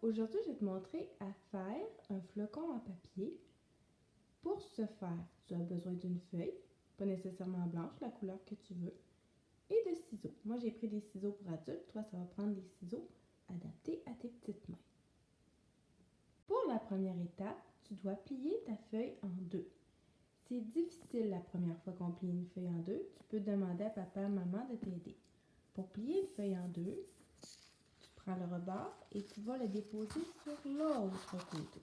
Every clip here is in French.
Aujourd'hui, je vais te montrer à faire un flocon en papier. Pour ce faire, tu as besoin d'une feuille, pas nécessairement blanche, la couleur que tu veux, et de ciseaux. Moi, j'ai pris des ciseaux pour adultes. Toi, ça va prendre des ciseaux adaptés à tes petites mains. Pour la première étape, tu dois plier ta feuille en deux. C'est difficile la première fois qu'on plie une feuille en deux. Tu peux demander à papa et maman de t'aider. Pour plier une feuille en deux, tu prends le rebord et tu vas le déposer sur l'autre côté.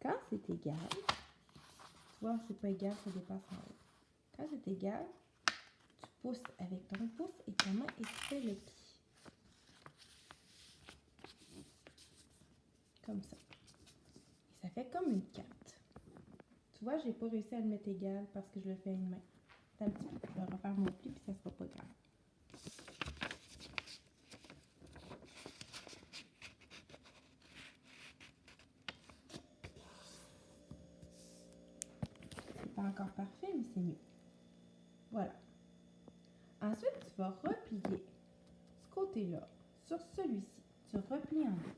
Quand c'est égal, tu vois, c'est pas égal, ça dépasse en haut. Quand c'est égal, tu pousses avec ton pouce et ta main et tu fais le pli. Comme ça. Et ça fait comme une carte. Tu vois, j'ai pas réussi à le mettre égal parce que je le fais à une main. Attends un petit peu, je vais refaire mon pli puis ça sera pas grave. C'est pas encore parfait, mais c'est mieux. Voilà. Ensuite, tu vas replier ce côté-là sur celui-ci. Tu replies en deux.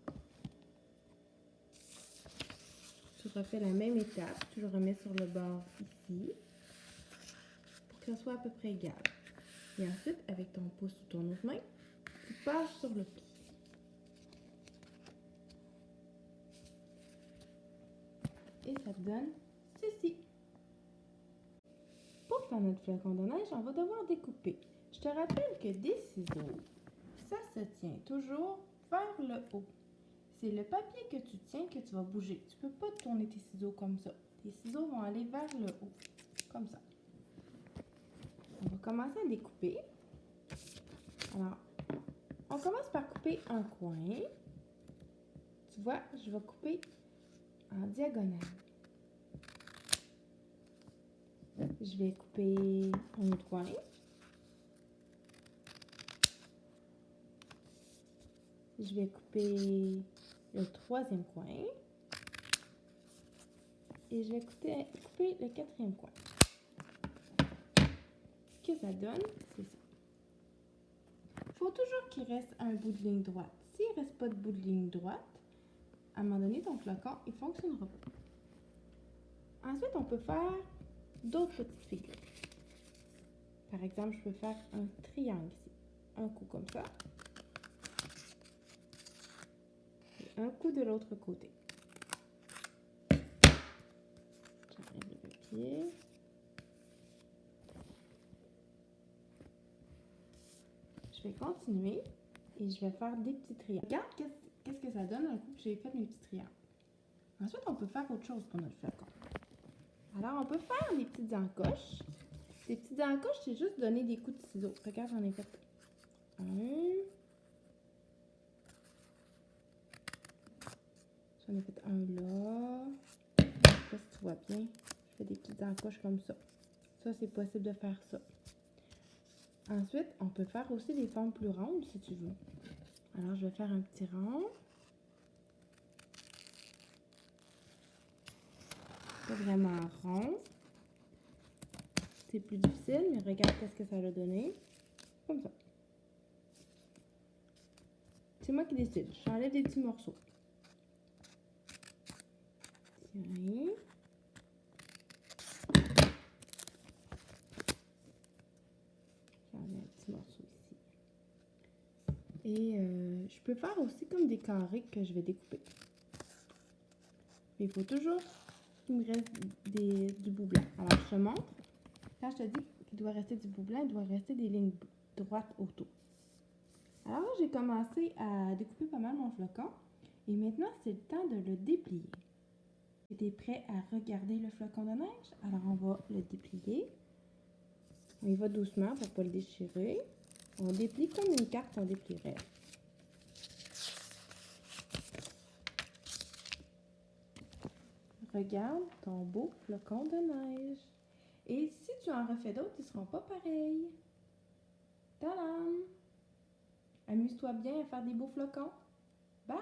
Tu refais la même étape. Tu le remets sur le bord ici pour que ça soit à peu près égal. Et ensuite, avec ton pouce ou ton autre main, tu passes sur le pli. Et ça te donne ceci. Pour faire notre flocon de neige, on va devoir découper. Je te rappelle que des ciseaux, ça se tient toujours vers le haut. C'est le papier que tu tiens que tu vas bouger. Tu ne peux pas tourner tes ciseaux comme ça. Tes ciseaux vont aller vers le haut, comme ça. On va commencer à découper. Alors, on commence par couper un coin. Tu vois, je vais couper en diagonale. Je vais couper un autre coin. Je vais couper le troisième coin. Et je vais couper le quatrième coin. Ce que ça donne, c'est ça. Il faut toujours qu'il reste un bout de ligne droite. S'il ne reste pas de bout de ligne droite, à un moment donné, ton flocon, il ne fonctionnera pas. Ensuite, on peut faire d'autres petites figures. Par exemple, je peux faire un triangle ici. Un coup comme ça. Et un coup de l'autre côté. J'enlève le papier. Je vais continuer et je vais faire des petits triangles. Regarde qu'est-ce que ça donne un coup que j'ai fait mes petits triangles. Ensuite, on peut faire autre chose pour notre flocon. Alors, on peut faire des petites encoches. Ces petites encoches, c'est juste donner des coups de ciseaux. Regarde, j'en ai fait un. J'en ai fait un là. Je sais pas si tu vois bien. Je fais des petites encoches comme ça. Ça, c'est possible de faire ça. Ensuite, on peut faire aussi des formes plus rondes si tu veux. Alors, je vais faire un petit rond. Pas vraiment rond. C'est plus difficile, mais regarde qu'est-ce que ça a donné. Comme ça. C'est moi qui décide. J'enlève des petits morceaux. Tiens. J'enlève un petit morceau ici. Et je peux faire aussi comme des carrés que je vais découper. Mais il faut toujours qu'il me reste du bout blanc. Alors, je te montre. Quand je te dis qu'il doit rester du bout blanc, il doit rester des lignes droites autour. Alors là, j'ai commencé à découper pas mal mon flocon. Et maintenant, c'est le temps de le déplier. Tu es prêt à regarder le flocon de neige? Alors, on va le déplier. On y va doucement pour ne pas le déchirer. On déplie comme une carte, on déplierait. Regarde ton beau flocon de neige. Et si tu en refais d'autres, ils ne seront pas pareils. Tadam! Amuse-toi bien à faire des beaux flocons. Bye!